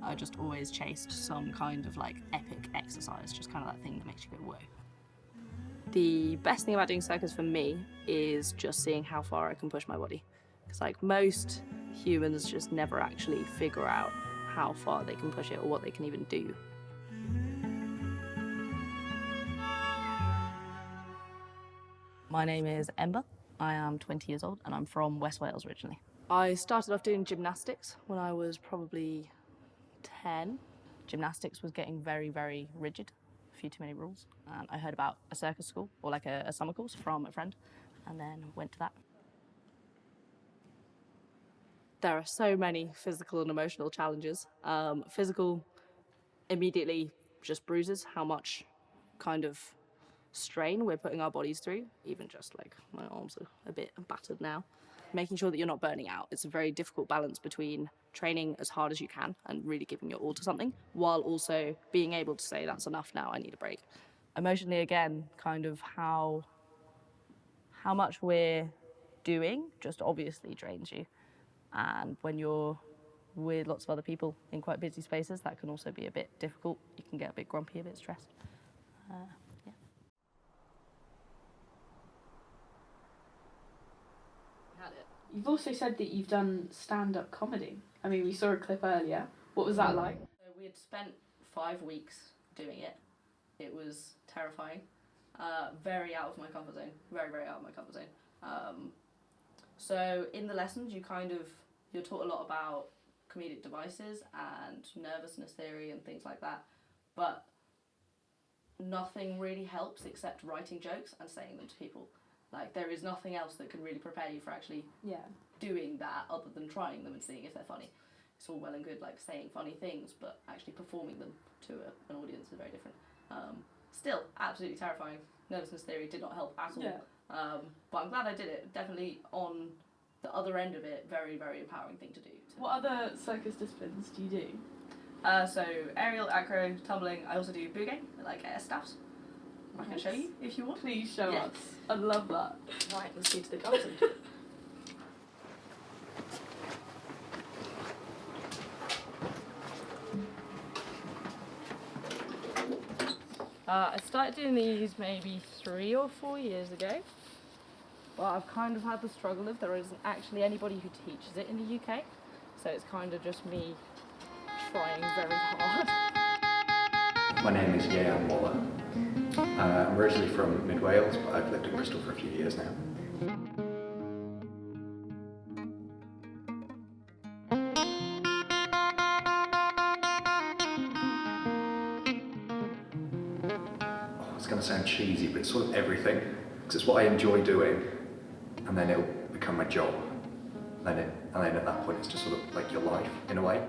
I just always chased some kind of like epic exercise, just kind of that thing that makes you go, whoa. The best thing about doing circus for me is just seeing how far I can push my body. Because like most humans just never actually figure out how far they can push it or what they can even do. My name is Emba. I am 20 years old and I'm from West Wales originally. I started off doing gymnastics when I was probably 10. Gymnastics was getting very, very rigid, a few too many rules. And I heard about a circus school, or like a summer course from a friend, and then went to that. There are so many physical and emotional challenges. Physical, immediately just bruises how much kind of strain we're putting our bodies through. Even just like my arms are a bit battered now. Making sure that you're not burning out. It's a very difficult balance between training as hard as you can and really giving your all to something, while also being able to say that's enough now, I need a break. Emotionally, again, kind of how much we're doing just obviously drains you. And when you're with lots of other people in quite busy spaces, that can also be a bit difficult. You can get a bit grumpy, a bit stressed. Yeah. You've also said that you've done stand-up comedy. I mean, we saw a clip earlier. What was that like? So we had spent 5 weeks doing it. It was terrifying. Very out of my comfort zone. Very, very out of my comfort zone. So in the lessons, you're taught a lot about comedic devices and nervousness theory and things like that. But nothing really helps except writing jokes and saying them to people. Like, there is nothing else that can really prepare you for actually doing that other than trying them and seeing if they're funny. It's all well and good, like, saying funny things, but actually performing them to an audience is very different. Still, absolutely terrifying. Nervousness theory did not help at all. Yeah. But I'm glad I did it. Definitely on the other end of it, very, very empowering thing to do. What other circus disciplines do you do? So, aerial, acro, tumbling. I also do boogie, like air staffs. I can show you if you want. Please show Yeah. us. I'd love that. Right, let's go to the garden. I started doing these maybe 3 or 4 years ago. But I've kind of had the struggle of there isn't actually anybody who teaches it in the UK. So it's kind of just me trying very hard. My name is Emba and Ieuan. I'm originally from mid Wales, but I've lived in Bristol for a few years now. Oh, it's going to sound cheesy, but it's sort of everything, because it's what I enjoy doing, and then it'll become my job. And then at that point, it's just sort of like your life, in a way.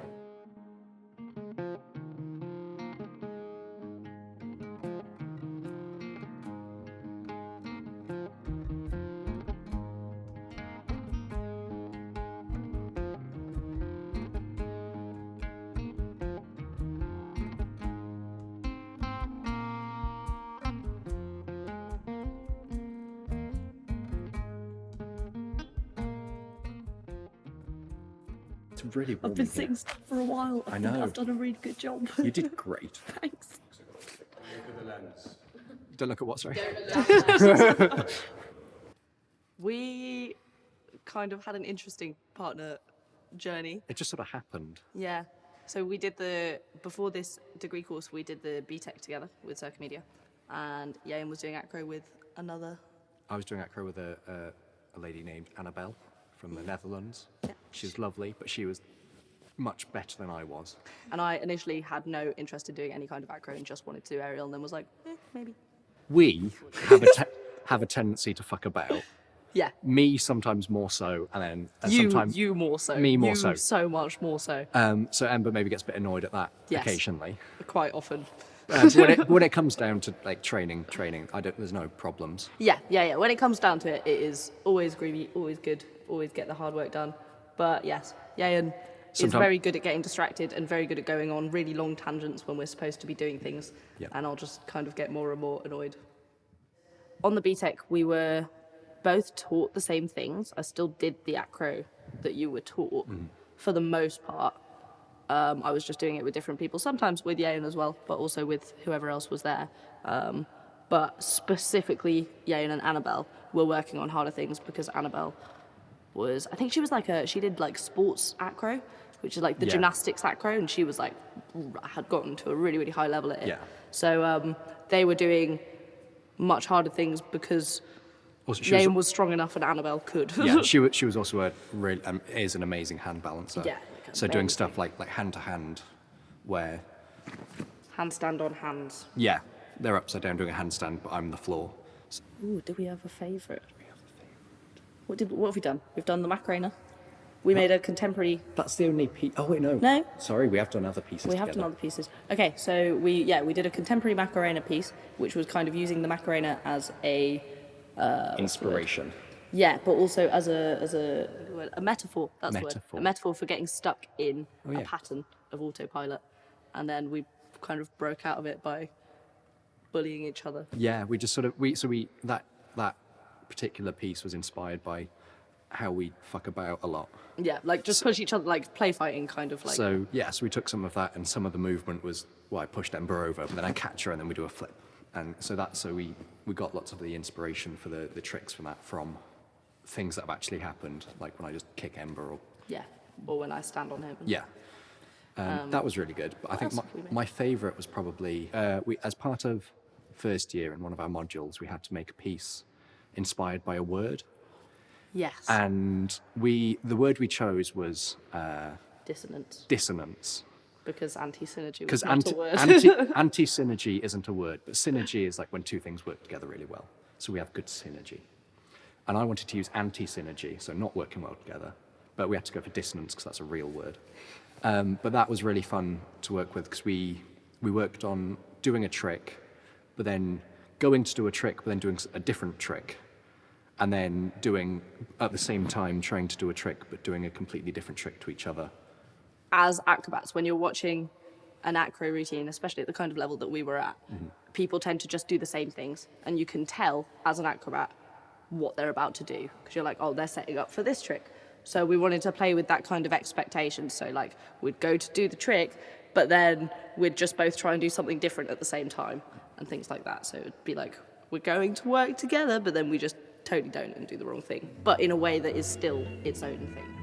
It's really warm. I've been sitting still for a while. I know. I've done a really good job. You did great. Thanks. Look at the lens. Don't look at what, sorry? We kind of had an interesting partner journey. It just sort of happened. Yeah. So we did before this degree course, we did the BTEC together with Circomedia. And Ieuan was doing acro with another. I was doing acro with a lady named Annabelle from the Netherlands. Yeah. She's lovely, but she was much better than I was. And I initially had no interest in doing any kind of acro and just wanted to do aerial, and then was like, maybe. We have a tendency to fuck about. Yeah. Me sometimes more so, and You sometimes more so. Me more you so. So much more so. So Ember maybe gets a bit annoyed at that Yes. occasionally. Quite often. But when it comes down to like training, there's no problems. Yeah. When it comes down to it, it is always groovy, always good, always get the hard work done. But yes, Ieuan is Sometime- very good at getting distracted and very good at going on really long tangents when we're supposed to be doing things. Yeah. And I'll just kind of get more and more annoyed. On the BTEC, we were both taught the same things. I still did the acro that you were taught for the most part. I was just doing it with different people, sometimes with Ieuan as well, but also with whoever else was there. But specifically, Ieuan and Annabelle were working on harder things because Annabelle was, I think she was she did like sports acro, which is like the Yeah. gymnastics acro, and she was like, had gotten to a really, really high level at it. Yeah. So they were doing much harder things because Also, Ieuan was strong enough and Annabelle could. yeah, she was also is an amazing hand balancer. Yeah, So doing stuff like hand to hand, where Handstand on hands. yeah, they're upside down doing a handstand, but I'm the floor. Ooh, do we have a favourite? What have we done? We've done the Macarena. We made a contemporary. That's the only piece. Oh wait, no. No? Sorry, we have done other pieces. We have done other pieces. Okay, so we did a contemporary Macarena piece, which was kind of using the Macarena as a Inspiration. yeah, but also as a metaphor. That's the word. Metaphor. A metaphor for getting stuck in Oh, a yeah. pattern of autopilot, and then we kind of broke out of it by bullying each other. Yeah, we just sort of that particular piece was inspired by how we fuck about a lot. Yeah, like just push each other, like play fighting, kind of like. So yeah, so we took some of that, and some of the movement was I pushed Ember over, but then I catch her, and then we do a flip, and so we got lots of the inspiration for the tricks from that from things that have actually happened, like when I just kick Ember or Yeah, or when I stand on him. yeah. That was really good. But I think else have we made? my favourite was probably we as part of first year in one of our modules, we had to make a piece inspired by a word, Yes. and the word we chose was Dissonance, dissonance. because anti-synergy was Because not a word. anti-synergy isn't a word, but synergy is like when two things work together really well. So we have good synergy. And I wanted to use anti-synergy, so not working well together, but we had to go for dissonance because that's a real word. But that was really fun to work with because we worked on doing a trick, but then going to do a trick, but then doing a different trick, and then doing, at the same time, trying to do a trick, but doing a completely different trick to each other. As acrobats, when you're watching an acro routine, especially at the kind of level that we were at, people tend to just do the same things, and you can tell as an acrobat what they're about to do because you're like, oh, they're setting up for this trick. So we wanted to play with that kind of expectation. So like we'd go to do the trick, but then we'd just both try and do something different at the same time and things like that. So it'd be like we're going to work together, but then we just totally don't and do the wrong thing, but in a way that is still its own thing.